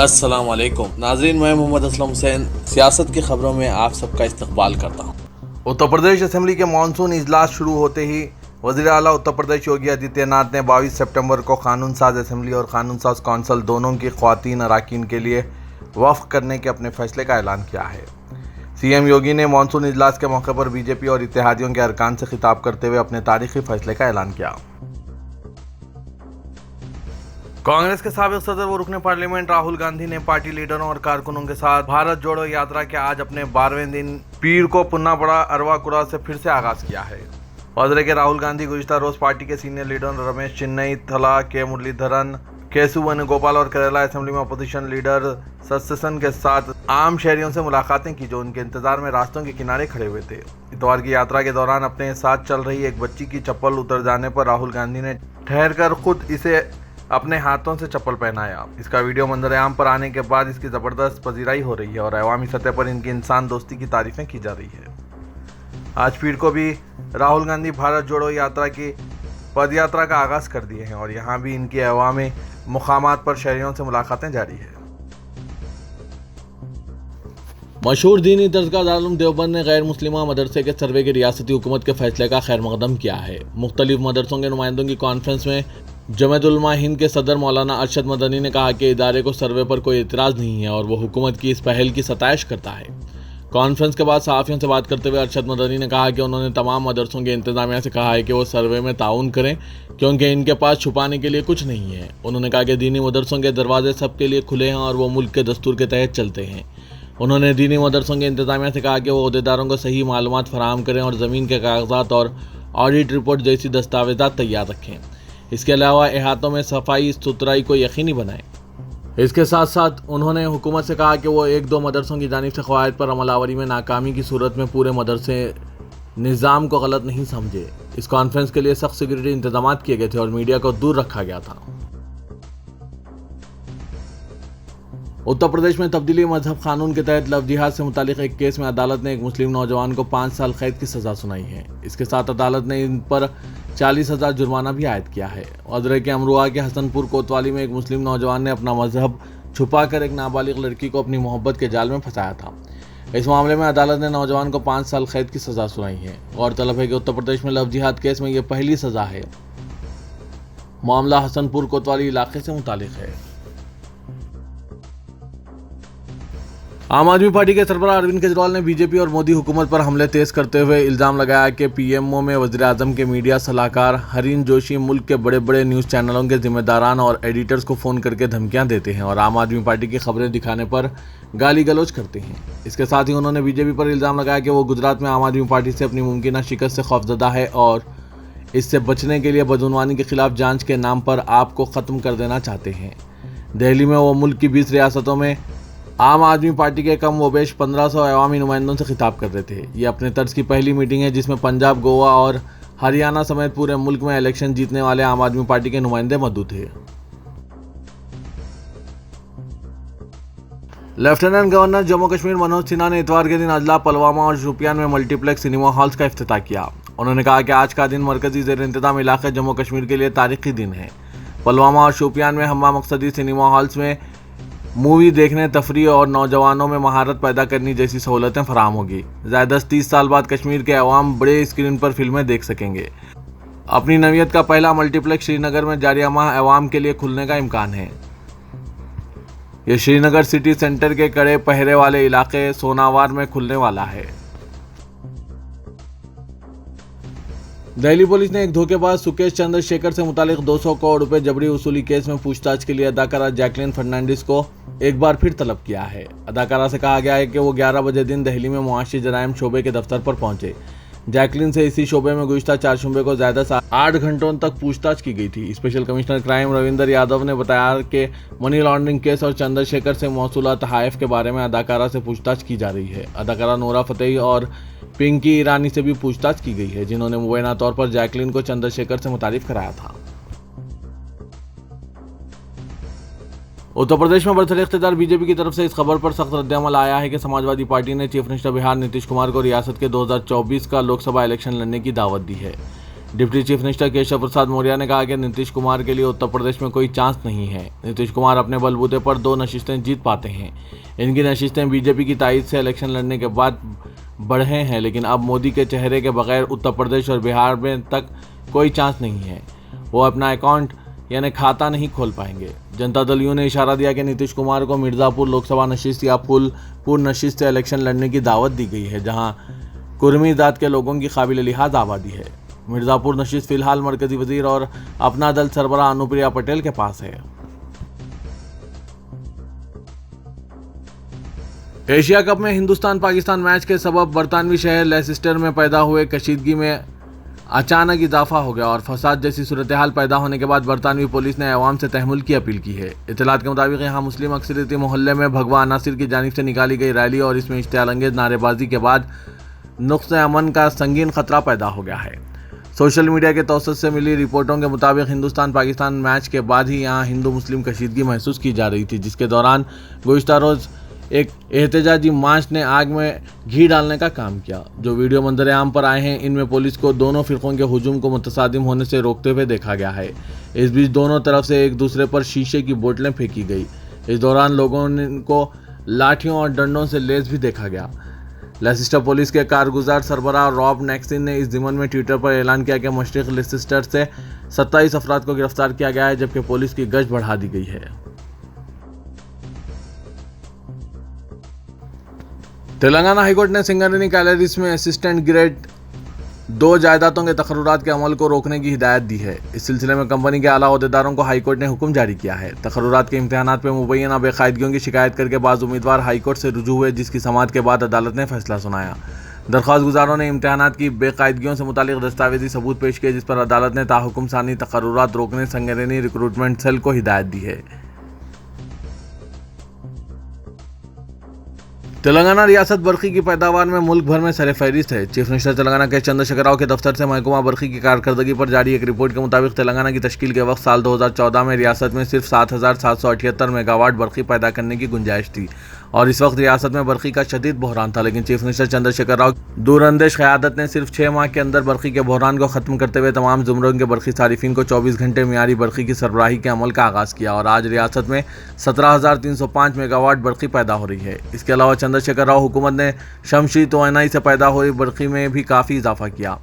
अस्सलाम वालेकुम नाज़रीन, मैं मोहम्मद असलम हुसैन सियासत की खबरों में आप सबका इस्तकबाल करता हूँ। उत्तर प्रदेश असेंबली के मानसून इजलास शुरू होते ही वज़ीर आला उत्तर प्रदेश योगी आदित्यनाथ ने 22 सितंबर को कानून साज असेंबली और कानून साज कौंसिल दोनों की ख्वातीन अरकान के लिए वफ़ करने के अपने फैसले का ऐलान किया है। सीएम योगी ने मानसून इजलास के मौके पर बीजेपी और इत्तेहादियों के अरकान से खिताब करते हुए अपने तारीखी फैसले का ऐलान किया। कांग्रेस के साबिक सदर व रुकने पार्लियामेंट राहुल गांधी ने पार्टी लीडरों और कारकुनों के साथ भारत जोड़ो यात्रा के आज अपने 12वें दिन पीर को पुन्ना बड़ा अरवा कुरा से फिर से आगाज किया है। वज़ीर के राहुल गांधी गुज़िश्ता रोज पार्टी के सीनियर लीडर रमेश चिन्नई, थला के मुरलीधरन, केसु वेणुगोपाल और केरला असेंबली में अपोजिशन लीडर सत्ससन के साथ आम शहरियों से मुलाकातें की जो उनके इंतजार में रास्तों के किनारे खड़े हुए थे। इतवार की यात्रा के दौरान अपने साथ चल रही एक बच्ची की चप्पल उतर जाने पर राहुल गांधी ने ठहर कर खुद इसे अपने हाथों से चप्पल पहनाया। इसका वीडियो मंजर-ए-आम पर आने के बाद इसकी ज़बरदस्त पजीराई हो रही है और अवामी सतह पर इनकी इंसान दोस्ती की तारीफ़ें की जा रही है। आज पीर को भी राहुल गांधी भारत जोड़ो यात्रा की पदयात्रा का आगाज़ कर दिए हैं और यहाँ भी इनकी अवामी मुकामात पर शहरियों से मुलाकातें जारी है। मशहूर दीनी दरगाह दारुल देवबंद ने गैर मुस्लिमा मदरसे के सर्वे की रियासती हुकूमत के फैसले का खैर मकदम किया है। मुख्तलिफ मदरसों के नुमाइंदों की कॉन्फ्रेंस में जमात उलमा हिंद के सदर मौलाना अरशद मदनी ने कहा कि इदारे को सर्वे पर कोई इतराज़ नहीं है और वो हुकूमत की इस पहल की सताइश करता है। कॉन्फ्रेंस के बाद सहाफ़ियों से बात करते हुए अरशद मदनी ने कहा कि उन्होंने तमाम मदरसों के इंतजामिया से कहा है कि वो सर्वे में ताउन करें क्योंकि इनके पास छुपाने के लिए कुछ नहीं है। उन्होंने कहा कि दीनी मदरसों के दरवाजे सबके लिए खुले हैं और वो मुल्क के दस्तूर के तहत चलते हैं। उन्होंने दीनी मदरसों के इंतजामिया से कहा कि वो अहदेदारों को सही मालूमात फराहम करें और ज़मीन के कागजात और ऑडिट रिपोर्ट जैसी दस्तावेज़ात तैयार रखें। इसके अलावा इहातों में सफाई सुथराई को यकीनी बनाएं। इसके साथ साथ उन्होंने हुकूमत से कहा कि वो एक दो मदरसों की जानिब से क़वायद पर अमलावरी में नाकामी की सूरत में पूरे मदरसे निज़ाम को गलत नहीं समझे। इस कॉन्फ्रेंस के लिए सख्त सिक्योरिटी इंतजाम किए गए थे और मीडिया को दूर रखा गया था। उत्तर प्रदेश में तब्दीली मजहब कानून के तहत लव जिहाद से मुतालिक एक केस में अदालत ने एक मुस्लिम नौजवान को 5 साल कैद की सज़ा सुनाई है। इसके साथ अदालत ने इन पर 40,000 जुर्माना भी आयद किया है। वज़ीर के अमरुआ के हसनपुर कोतवाली में एक मुस्लिम नौजवान ने अपना मजहब छुपाकर एक नाबालिग लड़की को अपनी मोहब्बत के जाल में फंसाया था। इस मामले में अदालत ने नौजवान को 5 साल कैद की सज़ा सुनाई है। गौरतलब है कि उत्तर प्रदेश में लव जिहाद केस में यह पहली सज़ा है। मामला हसनपुर कोतवाली इलाके से मुतालिक है। आम आदमी पार्टी के सरबराह अरविंद केजरीवाल ने बीजेपी और मोदी हुकूमत पर हमले तेज करते हुए इल्ज़ाम लगाया कि पीएमओ में वज़ीर आज़म के मीडिया सलाहकार हरीन जोशी मुल्क के बड़े बड़े न्यूज़ चैनलों के जिम्मेदारान और एडिटर्स को फ़ोन करके धमकियां देते हैं और आम आदमी पार्टी की खबरें दिखाने पर गाली गलौज करते हैं। इसके साथ ही उन्होंने बीजेपी पर इल्ज़ाम लगाया कि वो गुजरात में आम आदमी पार्टी से अपनी मुमकिन शिकस्त से खौफजदा है और इससे बचने के लिए बदउनवानी के खिलाफ जाँच के नाम पर आपको ख़त्म कर देना चाहते हैं। दिल्ली में वो मुल्क की 20 रियासतों में आम आदमी पार्टी के कम वबेश 1500 अवामी नुमाइंदों से खिताब कर रहे थे। ये अपने तर्ज की पहली मीटिंग है जिसमें पंजाब, गोवा और हरियाणा समेत पूरे मुल्क में इलेक्शन जीतने वाले आम आदमी पार्टी के नुमाइंदे मौजूद थे। लेफ्टिनेंट गवर्नर जम्मू कश्मीर मनोज सिन्हा ने इतवार के दिन अजला, पुलवामा और शोपियान में मल्टीप्लेक्स सिनेमा हॉल्स का इफ्तिताह किया। उन्होंने कहा कि आज का दिन मरकजी ज़ेर इंतज़ाम इलाके जम्मू कश्मीर के लिए तारीखी दिन है। पुलवामा और शोपियान में हम्मा मकसदी सिनेमा हॉल्स में मूवी देखने, तफरीह और नौजवानों में महारत पैदा करने जैसी सहूलतें फराहम होगी। ज़ायदस 30 साल बाद कश्मीर के अवाम बड़े स्क्रीन पर फिल्में देख सकेंगे। अपनी नवीयत का पहला मल्टीप्लेक्स श्रीनगर में जारिया माह अवाम के लिए खुलने का इम्कान है। यह श्रीनगर सिटी सेंटर के कड़े पहरे वाले इलाके सोनावार में खुलने वाला है। दिल्ली पुलिस ने एक धोखेबाज सुकेश चंद्रशेखर से मुतालिक 200 करोड़ रुपए जबरी वसूली केस में पूछताछ के लिए अदाकारा जैकलिन फर्नांडिस को एक बार फिर तलब किया है। अदाकारा से कहा गया है कि वो 11 बजे दिन दिल्ली में मुआशी जराइम शोबे के दफ्तर पर पहुंचे। जैकलिन से इसी शोबे में गुज़िश्ता 4 शुबे को ज़्यादा से 8 घंटों तक पूछताछ की गई थी। Special commissioner crime Ravinder Yadav ने बताया कि मनी लॉन्ड्रिंग केस और चंद्रशेखर से मौसूला तहाइफ के बारे में अदाकारा से पूछताछ की जा रही है। अदाकारा नूरा फतेही और पिंकी ईरानी से भी पूछताछ की गई है जिन्होंने मुबैना तौर पर जैकलिन को चंद्रशेखर से मुतारिफ कराया था। उत्तर प्रदेश में बढ़ते इख्तियार बीजेपी की तरफ से इस खबर पर सख्त रद्द-ए-अमल आया है कि समाजवादी पार्टी ने चीफ मिनिस्टर बिहार नीतीश कुमार को रियासत के 2024 का लोकसभा इलेक्शन लड़ने की दावत दी है। Deputy chief minister Keshav Prasad Maurya ने कहा कि नीतीश कुमार के लिए उत्तर प्रदेश में कोई चांस नहीं है। नीतीश कुमार अपने बलबूते पर 2 नशिस्तें जीत पाते हैं। इनकी नशिस्तें बीजेपी की तायद से इलेक्शन लड़ने के बाद बढ़े हैं, लेकिन अब मोदी के चेहरे के बगैर उत्तर प्रदेश और बिहार में तक कोई चांस नहीं है। वो अपना अकाउंट यानी खाता नहीं खोल पाएंगे। जनता दल यूं ने इशारा दिया कि नीतीश कुमार को मिर्ज़ापुर लोकसभा नशिस्त या फूलपुर नशिस्त से इलेक्शन लड़ने की दावत दी गई है, जहां कुर्मी जात के लोगों की काबिल लिहाज आबादी है। मिर्ज़ापुर नशिस्त फिलहाल मरकजी वजीर और अपना दल सरबराह अनुप्रिया पटेल के पास है। एशिया कप में हिंदुस्तान पाकिस्तान मैच के सबब बरतानवी शहर लेसिस्टर में पैदा हुए कशीदगी में अचानक इजाफा हो गया और फसाद जैसी सूरत हाल पैदा होने के बाद बरतानवी पुलिस ने अवाम से तहमुल की अपील की है। इत्तलात के मुताबिक यहाँ मुस्लिम अक्सरियती मोहल्ले में भगवा अनासिर की जानिब से निकाली गई रैली और इसमें इश्तियालंगेज नारेबाजी के बाद नुक्स अमन का संगीन खतरा पैदा हो गया है। सोशल मीडिया के तौसत से मिली रिपोर्टों के मुताबिक हिंदुस्तान पाकिस्तान मैच के बाद ही यहाँ हिंदू मुस्लिम कशीदगी महसूस की जा रही थी, जिसके दौरान गुज़िश्ता रोज़ एक एहतजाजी मार्च ने आग में घी डालने का काम किया। जो वीडियो मंजर आम पर आए हैं, इनमें पुलिस को दोनों फिरकों के हुजूम को मुतसादिम होने से रोकते हुए देखा गया है। इस बीच दोनों तरफ से एक दूसरे पर शीशे की बोतलें फेंकी गई। इस दौरान लोगों को लाठियों और डंडों से लैस भी देखा गया। लेसिस्टर पुलिस के कारगुजार सरबराह रॉब नैक्सिन ने इस ज़िमन में ट्विटर पर ऐलान किया कि मशरिक लेसिस्टर से 27 अफराद को गिरफ्तार किया गया है, जबकि पुलिस की गश्त बढ़ा दी गई है। तेलंगाना हाईकोर्ट ने सिंगरेनी कैलरीज में असिस्टेंट ग्रेड 2 जायदादों के तकर्रुरात के अमल को रोकने की हिदायत दी है। इस सिलसिले में कंपनी के आला अहदेदारों को हाईकोर्ट ने हुक्म जारी किया है। तकर्रुरात के इम्तिहानात पर मुबैना बेकायदगियों की शिकायत करके बाज़ उम्मीदवार हाईकोर्ट से रुजू हुए, जिसकी समाअत के बाद अदालत ने फैसला सुनाया। दरख्वास्त गुजारों ने इम्तिहानात की बेकायदगियों से मुतालिक दस्तावेजी सबूत पेश किए, जिस पर अदालत ने ताहुकुम सानी तकर्रुरात रोकने सिंगरेनी रिक्रूटमेंट सेल को हिदायत दी है। तेलंगाना रियासत बरखी की पैदावार में मुल्क भर में सरफहरिस्त है। चीफ मिनिस्टर तेलंगाना के चंद्रशेखर राव के दफ्तर से महकमा बरखी की कारकर्दगी पर जारी एक रिपोर्ट के मुताबिक तेलंगाना की तश्कील के वक्त साल 2014 में रियासत में सिर्फ 7,778 मेगावाट बरखी पैदा करने की गुंजाइश थी और इस वक्त रियासत में बरखी का शदीद बहरान था। लेकिन चीफ मिनिस्टर चंद्रशेखर राव दूरअंदेश क़यादत ने सिर्फ 6 माह के अंदर बरखी के बहरान को ख़त्म करते हुए तमाम ज़ुमरों के बरखी सारिफिन को 24 घंटे मियारी बरखी की सरबराही के अमल का आगाज़ किया और आज रियासत में 17,305 मेगावाट बरखी पैदा हो रही है। इसके अलावा चंद्रशेखर राव हुकूमत ने शमशी तोयनाई से पैदा हुई बरखी में भी काफ़ी इजाफा किया।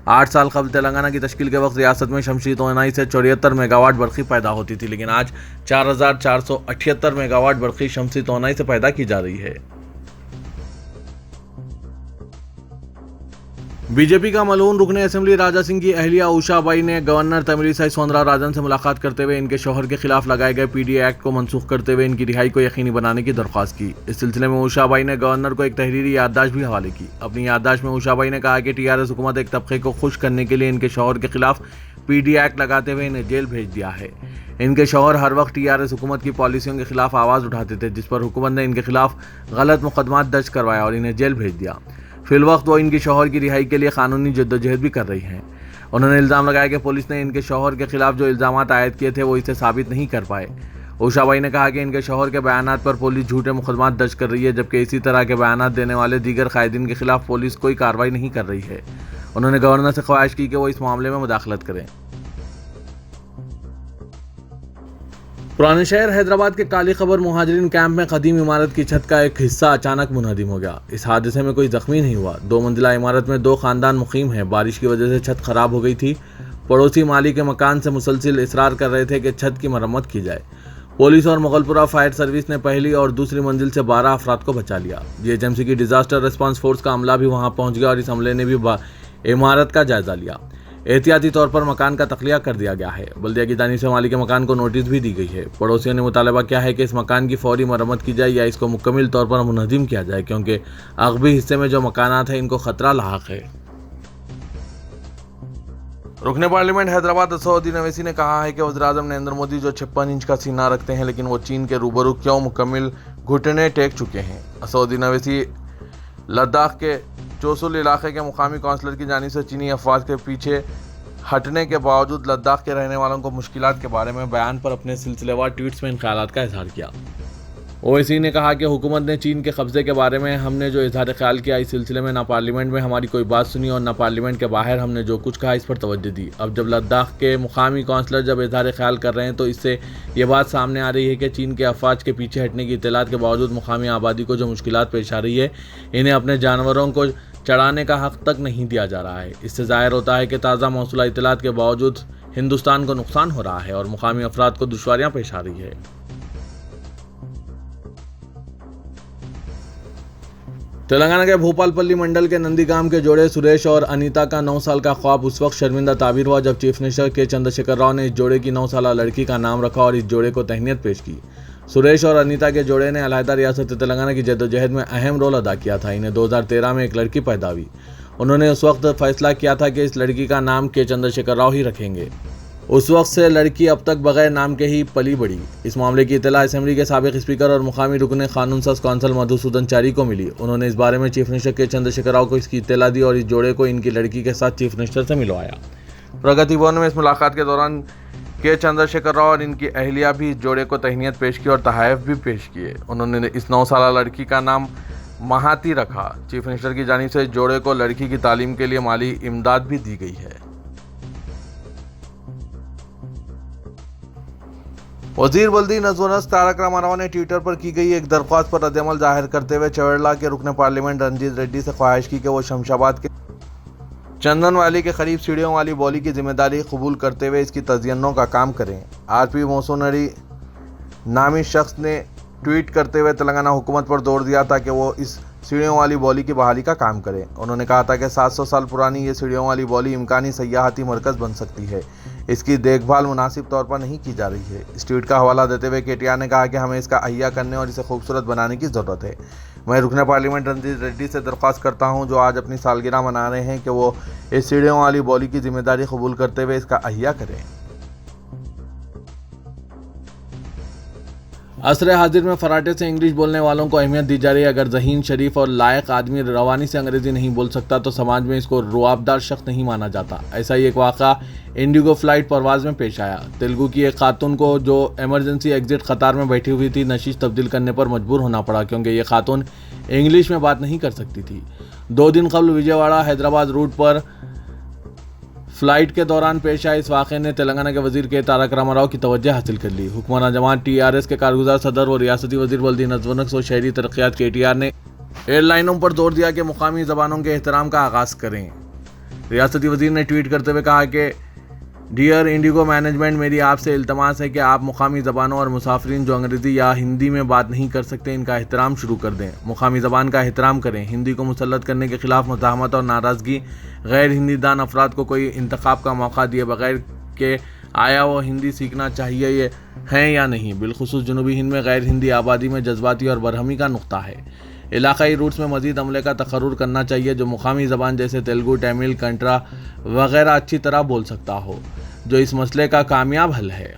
8 साल कबल तेलंगाना की तश्कील के वक्त रियासत में शमशी तोयनाई से 74 मेगावाट बरखी पैदा होती थी, लेकिन आज 4,478 मेगावाट बरखी शमसी तोयनाई से पैदा की जा रही है। बीजेपी का मलून रुकने असेंबली राजा सिंह की अहलिया उषाबाई ने गवर्नर तमिलिसाई सौंदरराजन से मुलाकात करते हुए इनके शौहर के खिलाफ लगाए गए पीडीए एक्ट को मनसूख करते हुए इनकी रिहाई को यकीनी बनाने की दरख्वास्त की। इस सिलसिले में उषाबाई ने गवर्नर को एक तहरीरी याददाश्त भी हवाले की। अपनी याददाश्त में उषाबाई ने कहा कि टीआरएस हुकूमत एक तबके को खुश करने के लिए इनके शौहर के खिलाफ पीडीए एक्ट लगाते हुए इन्हें जेल भेज दिया है। इनके शौहर हर वक्त टीआरएस हुकूमत की पॉलिसियों के खिलाफ आवाज़ उठाते थे, जिस पर हुकूमत ने इनके खिलाफ गलत मुकदमात दर्ज करवाया और इन्हें जेल भेज दिया। फिलवक्त वो इनके शौहर की रिहाई के लिए कानूनी जद्दोजहद भी कर रही हैं। उन्होंने इल्ज़ाम लगाया कि पुलिस ने इनके शौहर के खिलाफ जो इल्ज़ामात आयद किए थे वो इसे साबित नहीं कर पाए। उषाबाई ने कहा कि इनके शौहर के बयानात पर पुलिस झूठे मुकदमात दर्ज कर रही है, जबकि इसी तरह के बयानात देने वाले दीगर कायदीन के खिलाफ पुलिस कोई कार्रवाई नहीं कर रही है। उन्होंने गवर्नर से ख्वाहिश की कि वो इस मामले में मुदाखलत करें। पुराने शहर हैदराबाद के काली खबर मुहाजिरीन कैंप में कदीम इमारत की छत का एक हिस्सा अचानक मुनहदिम हो गया। इस हादसे में कोई जख्मी नहीं हुआ। 2 मंजिला इमारत में 2 खानदान मुकीम हैं। बारिश की वजह से छत खराब हो गई थी। पड़ोसी माली के मकान से मुसलसिल इसरार कर रहे थे कि छत की मरम्मत की जाए। पुलिस और मुगलपुरा फायर सर्विस ने पहली और दूसरी मंजिल से 12 अफराद को बचा लिया। जीएचएमसी की डिजास्टर रिस्पांस फोर्स का अमला भी वहां पहुंच गया और इस अमले ने भी इमारत का जायजा लिया। एहतियाती तौर पर मकान का तख्लिया कर दिया गया है। बल्दिया की जानिब से मालिक मकान को नोटिस भी दी गई है। पड़ोसियों ने मुतालबा किया है कि इस मकान की फौरी मरम्मत की जाए या इसको मुकम्मल तौर पर मुनहदिम किया जाए, क्योंकि अगबी हिस्से में जो मकानात हैं इनको खतरा लाहक है। रुकने पार्लियामेंट हैदराबाद असदुद्दीन अवैसी ने कहा है कि वज़ीर-ए-आज़म नरेंद्र मोदी जो 56 इंच का सीना रखते हैं, लेकिन वो चीन के रूबरू क्यों मुकम्मल घुटने टेक चुके हैं। असदुद्दीन अवैसी लद्दाख के चोसुल इलाके के मुकामी काउंसलर की जानिब से चीनी अफवाज के पीछे हटने के बावजूद लद्दाख के रहने वालों को मुश्किलात के बारे में बयान पर अपने सिलसिलेवार ट्वीट्स में इन ख्यालात का इजहार किया। ओवैसी ने कहा कि हुकूमत ने चीन के कब्जे के बारे में हमने जो इजहार ख्याल किया, इस सिलसिले में ना पार्लियामेंट में हमारी कोई बात सुनी और ना पार्लियामेंट के बाहर हमने जो कुछ कहा इस पर तवज्जो दी। अब जब लद्दाख के मुकामी काउंसलर जब इजहार ख्याल कर रहे हैं तो इससे ये बात सामने आ रही है कि चीन के अफवाज के पीछे हटने की इत्तलात के बावजूद मुकामी आबादी को जो मुश्किलात पेश आ रही है, इन्हें अपने जानवरों को चढ़ाने का हक तक नहीं दिया जा रहा है। इससे जाहिर होता है कि ताज़ा मौसूला इत्तलात के बावजूद हिंदुस्तान को नुकसान हो रहा है और मुकामी अफराद को दुश्वारियाँ पेश आ रही है। तेलंगाना के भोपालपल्ली मंडल के नंदीगाम के जोड़े सुरेश और अनीता का 9 साल का ख्वाब उस वक्त शर्मिंदा ताबीर हुआ जब चीफ मिनिस्टर के चंद्रशेखर राव ने इस जोड़े की 9 साला लड़की का नाम रखा और इस जोड़े को तहनीत पेश की। सुरेश और अनीता के जोड़े ने अलहदा रियासत तेलंगाना की जद्दोजहद में अहम रोल अदा किया था। इन्हें 2013 में एक लड़की पैदा हुई। उन्होंने उस वक्त फैसला किया था कि इस लड़की का नाम के चंद्रशेखर राव ही रखेंगे। उस वक्त से लड़की अब तक बगैर नाम के ही पली बढ़ी। इस मामले की इत्तला असेंबली के साबिक स्पीकर और मुकामी रुकने कानून साज कौंसल मधुसूदन चारी को मिली। उन्होंने इस बारे में चीफ मिनिस्टर के चंद्रशेखर राव को इसकी इत्तला दी और इस जोड़े को इनकी लड़की के साथ चीफ मिनिस्टर से मिलवाया। प्रगति भवन में इस मुलाकात के दौरान के चंद्रशेखर राव और इनकी अहलिया भी इस जोड़े को तहनीत पेश की और तहाइफ भी पेश किए। उन्होंने इस 9 साला लड़की का नाम महाती रखा। चीफ मिनिस्टर की जानिब से इस जोड़े को लड़की की तालीम के लिए माली इमदाद भी दी गई है। वजीर बल्दी नज़्म तारक रामाराव ने ट्विटर पर की गई एक दरख्वास्त पर रद्दअमल जाहिर करते हुए चवेरला के रुकने पार्लियामेंट रणजीत रेड्डी से ख्वाहिश की कि वो शमशाबाद के चंदन वाली के करीब सीढ़ियों वाली बॉली की जिम्मेदारी कबूल करते हुए इसकी तज़य्युन का काम करें। आरपी मोसोनरी नामी शख्स ने ट्वीट करते हुए तेलंगाना हुकूमत पर जोर दिया था कि वो इस सीढ़ियों वाली बॉली की बहाली का काम करें। उन्होंने कहा था कि 700 साल पुरानी ये सीढ़ियों वाली बॉली इम्कानी सयाहती मरकज़ बन सकती है। इसकी देखभाल मुनासिब तौर पर नहीं की जा रही है। इस ट्वीट का हवाला देते हुए केटीआर ने कहा कि हमें इसका अहिया करने और इसे खूबसूरत बनाने की ज़रूरत है। मैं रुकने पार्लियामेंट रणजीत रेड्डी से दरख्वास्त करता हूं, जो आज अपनी सालगिरह मना रहे हैं, कि वो इस सीढ़ियों वाली बॉली की जिम्मेदारी कबूल करते हुए इसका अहिया करें। असर हाजिर में फराटे से इंग्लिश बोलने वालों को अहमियत दी जा रही है। अगर ज़हीन, शरीफ और लायक आदमी रवानी से अंग्रेज़ी नहीं बोल सकता तो समाज में इसको रुआबदार शख्स नहीं माना जाता। ऐसा ही एक वाक़ा इंडिगो फ्लाइट परवाज़ में पेश आया। तेलुगु की एक खातून को जो इमरजेंसी एग्जिट कतार में बैठी हुई थी, नशीश तब्दील करने पर मजबूर होना पड़ा क्योंकि ये खातून इंग्लिश में बात नहीं कर सकती थी। 2 दिन कबल विजयवाड़ा हैदराबाद रूट पर फ्लाइट के दौरान पेश आए इस वाक़े ने तेलंगाना के वजीर के तारक रामाराव की तवज्जो हासिल कर ली। हुक्मरान जमात TRS के कारगुजार सदर और रियासती वजीर बल्दी नज़्म और शहरी तरक्यात KTR ने एयरलाइनों पर जोर दिया कि मुकामी ज़बानों के एहतराम का आगाज़ करें। रियासती वजीर ने ट्वीट करते हुए कहा कि डियर इंडिगो मैनेजमेंट, मेरी आपसे इल्तमास है कि आप मुकामी ज़बानों और मुसाफिरीन जो अंग्रेज़ी या हिंदी में बात नहीं कर सकते, इनका एहतराम शुरू कर दें। मुकामी ज़बान का एहतराम करें। हिंदी को मुसल्लत करने के ख़िलाफ़ मुज़ाहमत और नाराज़गी गैर हिंदी दान अफराद को कोई इंतखाब का मौका दिए बगैर के आया वो हिंदी सीखना चाहिए ये हैं या नहीं। बिलखुसूस जनूबी हिंद में गैर हिंदी आबादी में जज्बाती और बरहमी का नुक्ता है। इलाकाई रूट्स में मज़ीद अमले का तकर्रुर करना चाहिए जो मुकामी ज़बान जैसे तेलुगु, तमिल, कंट्रा वगैरह अच्छी तरह बोल सकता हो, जो इस मसले का कामयाब हल है।